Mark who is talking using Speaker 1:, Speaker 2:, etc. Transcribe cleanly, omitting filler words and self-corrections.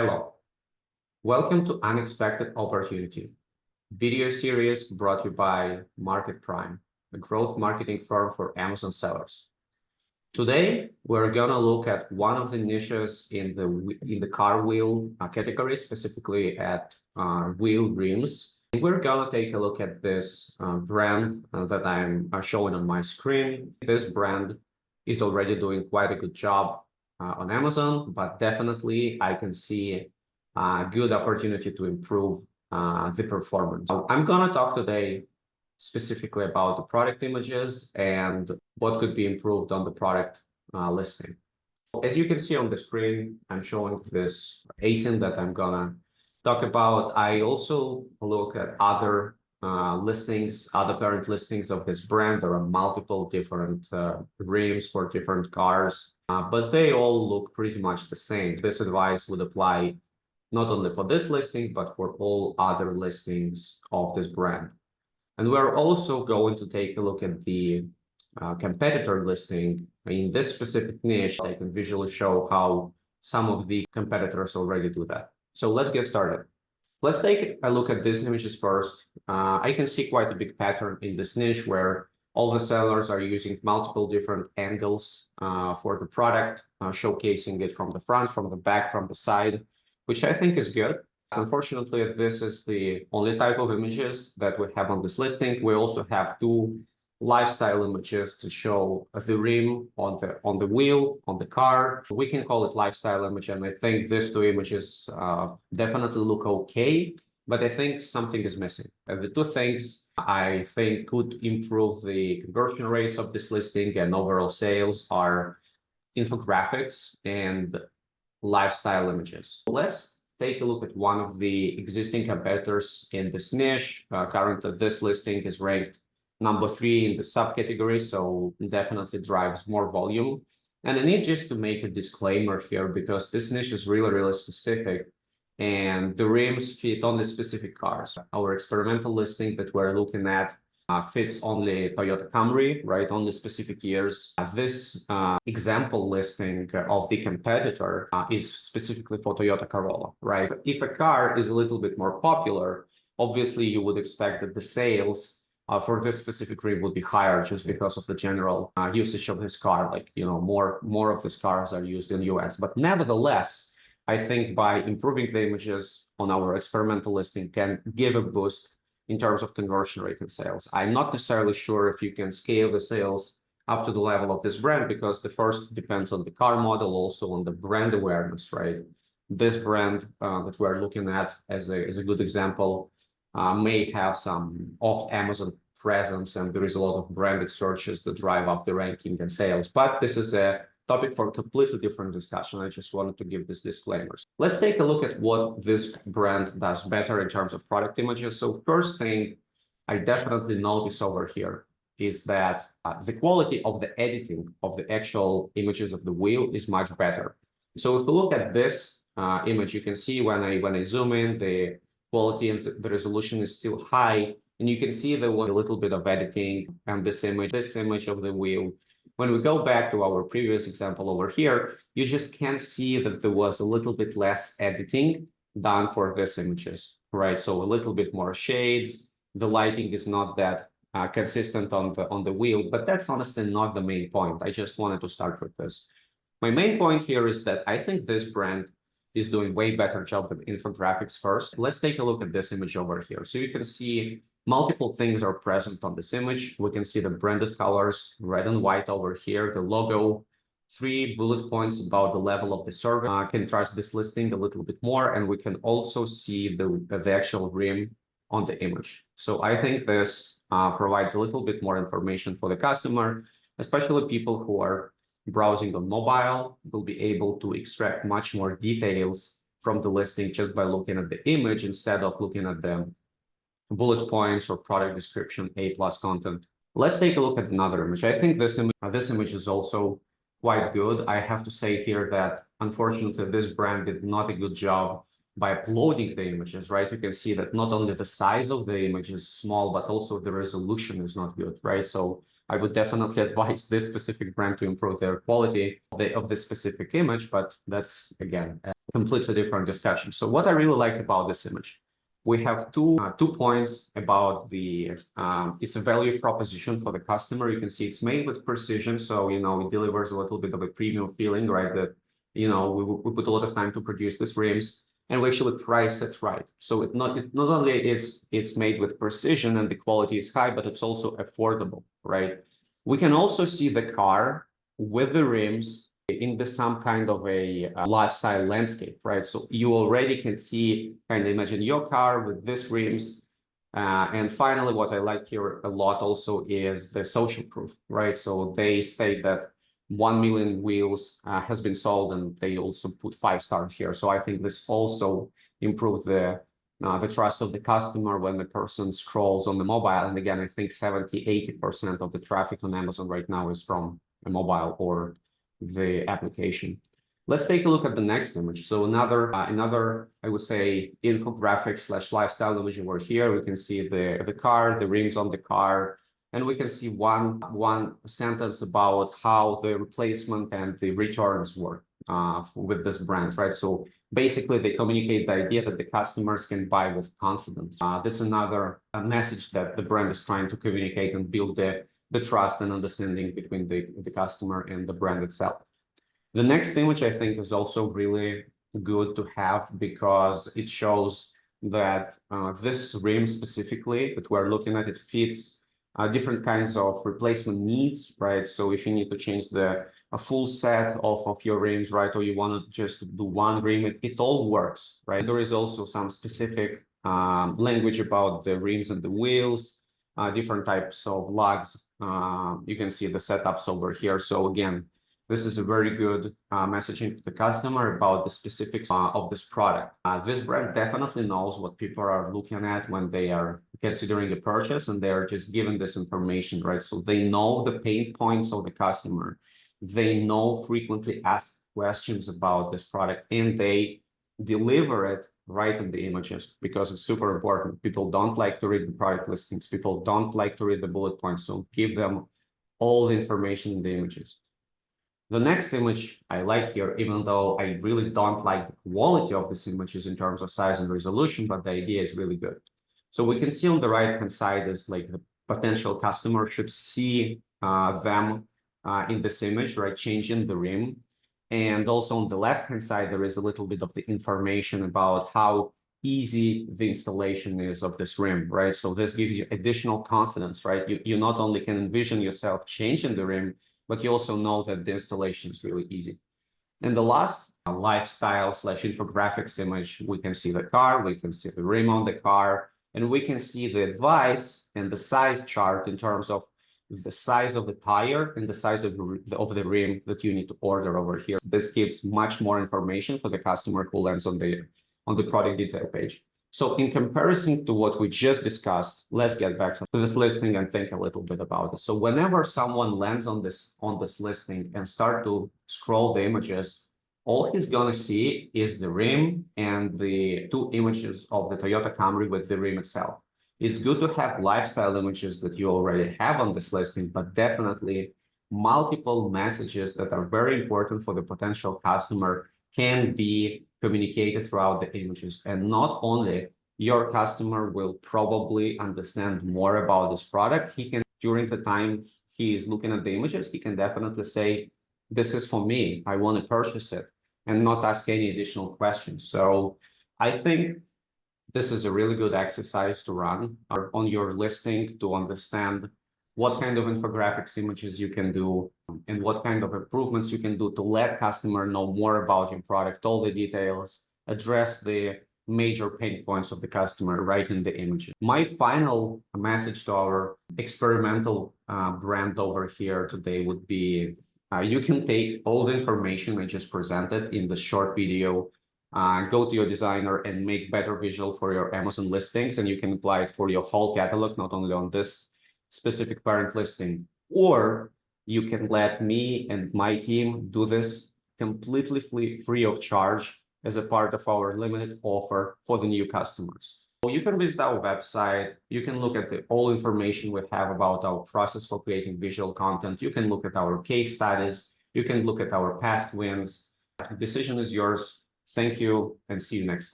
Speaker 1: Hello, welcome to Unexpected Opportunity, video series brought to you by MarketPrime, a growth marketing firm for Amazon sellers. Today, we're gonna look at one of the niches in the car wheel category, specifically at wheel rims. We're gonna take a look at this brand that I'm showing on my screen. This brand is already doing quite a good job on Amazon, but definitely I can see a good opportunity to improve the performance. I'm gonna talk today specifically about the product images and what could be improved on the product listing. As you can see on the screen, I'm showing this ASIN that I'm gonna talk about. I also look at other listings, other parent listings of this brand. There are multiple different rims for different cars, but they all look pretty much the same. This advice would apply not only for this listing, but for all other listings of this brand. And we're also going to take a look at the competitor listing in this specific niche. I can visually show how some of the competitors already do that. So let's get started. Let's take a look at these images first. I can see quite a big pattern in this niche where all the sellers are using multiple different angles for the product, showcasing it from the front, from the back, from the side, which I think is good. Unfortunately, this is the only type of images that we have on this listing. We also have two lifestyle images to show the rim on the wheel, on the car. We can call it lifestyle image, and I think these two images definitely look okay, but I think something is missing. And the two things I think could improve the conversion rates of this listing and overall sales are infographics and lifestyle images. Let's take a look at one of the existing competitors in this niche. Currently, this listing is ranked number 3 in the subcategory, so definitely drives more volume. And I need just to make a disclaimer here because this niche is really specific and the rims fit only specific cars. Our experimental listing that we're looking at fits only Toyota Camry, right? Only specific years. This example listing of the competitor is specifically for Toyota Corolla, right? If a car is a little bit more popular, obviously you would expect that the sales for this specific rim would be higher just because of the general usage of this car. Like, you know, more of these cars are used in the US. But nevertheless, I think by improving the images on our experimental listing can give a boost in terms of conversion rate and sales. I'm not necessarily sure if you can scale the sales up to the level of this brand because the first depends on the car model, also on the brand awareness, right? This brand that we're looking at as a good example may have some off-Amazon presence, and there is a lot of branded searches that drive up the ranking and sales. But this is a topic for a completely different discussion. I just wanted to give this disclaimers. Let's take a look at what this brand does better in terms of product images. So first thing I definitely notice over here is that the quality of the editing of the actual images of the wheel is much better. So if we look at this image, you can see when I zoom in, the quality and the resolution is still high, and you can see there was a little bit of editing on this image of the wheel. When we go back to our previous example over here, you just can see that there was a little bit less editing done for these images, right? So a little bit more shades. The lighting is not that consistent on the wheel, but that's honestly not the main point. I just wanted to start with this. My main point here is that I think this brand is doing way better job with infographics first. Let's take a look at this image over here. So you can see multiple things are present on this image. We can see the branded colors, red and white over here, the logo, 3 bullet points about the level of the service. Can trust this listing a little bit more, and we can also see the actual rim on the image. So I think this provides a little bit more information for the customer, especially people who are browsing on mobile will be able to extract much more details from the listing just by looking at the image instead of looking at the bullet points or product description, A+ content. Let's take a look at another image. I think this image is also quite good. I have to say here that unfortunately this brand did not a good job by uploading the images, right? You can see that not only the size of the image is small, but also the resolution is not good, right? So I would definitely advise this specific brand to improve their quality of this specific image, but that's, again, completely different discussion. So what I really like about this image, we have two points about the it's a value proposition for the customer. You can see it's made with precision, so it delivers a little bit of a premium feeling, right? That we put a lot of time to produce these rims, and we actually priced it right. So it not only is it's made with precision and the quality is high, but it's also affordable, right? We can also see the car with the rims in some kind of a lifestyle landscape, right? So you already can see, kind of imagine your car with these rims. And finally, what I like here a lot also is the social proof, right? So they state that 1 million wheels has been sold, and they also put 5 stars here. So I think this also improves the trust of the customer when the person scrolls on the mobile. And again, I think 70–80% of the traffic on Amazon right now is from a mobile or the application. Let's take a look at the next image. So another, I would say, infographics/lifestyle image over here. We can see the car, the rims on the car, and we can see one sentence about how the replacement and the returns work with this brand, right? So basically, they communicate the idea that the customers can buy with confidence. That's another message that the brand is trying to communicate and build the trust and understanding between the customer and the brand itself. The next image, I think, is also really good to have because it shows that this rim specifically that we're looking at, it fits different kinds of replacement needs, right? So if you need to change a full set of your rims, right, or you want to just do one rim, it all works, right? There is also some specific language about the rims and the wheels, different types of lugs. You can see the setups over here. So again, this is a very good messaging to the customer about the specifics of this product. This brand definitely knows what people are looking at when they are considering a purchase, and they are just given this information, right? So they know the pain points of the customer. They know frequently asked questions about this product, and they deliver it right in the images because it's super important. People don't like to read the product listings. People don't like to read the bullet points. So give them all the information in the images. The next image I like here, even though I really don't like the quality of these images in terms of size and resolution, but the idea is really good. So we can see on the right-hand side is like the potential customer should see them in this image, right, changing the rim. And also on the left-hand side, there is a little bit of the information about how easy the installation is of this rim, right? So this gives you additional confidence, right? You not only can envision yourself changing the rim, but you also know that the installation is really easy. And the last lifestyle/infographics image, we can see the car, we can see the rim on the car, and we can see the advice and the size chart in terms of the size of the tire and the size of the rim that you need to order over here. This gives much more information for the customer who lands on the product detail page. So in comparison to what we just discussed, let's get back to this listing and think a little bit about it. So whenever someone lands on this listing and start to scroll the images, all he's going to see is the rim and the 2 images of the Toyota Camry with the rim itself. It's good to have lifestyle images that you already have on this listing, but definitely multiple messages that are very important for the potential customer can be communicated throughout the images. And not only your customer will probably understand more about this product, he can, during the time he is looking at the images, he can definitely say, this is for me, I want to purchase it, and not ask any additional questions. So I think this is a really good exercise to run on your listing to understand what kind of infographics images you can do and what kind of improvements you can do to let customer know more about your product, all the details, address the major pain points of the customer right in the images. My final message to our experimental brand over here today would be you can take all the information I just presented in the short video, go to your designer and make better visual for your Amazon listings, and you can apply it for your whole catalog, not only on this specific parent listing. Or you can let me and my team do this completely free of charge as a part of our limited offer for the new customers. So you can visit our website, you can look at all information we have about our process for creating visual content, you can look at our case studies, you can look at our past wins. The decision is yours. Thank you and see you next time.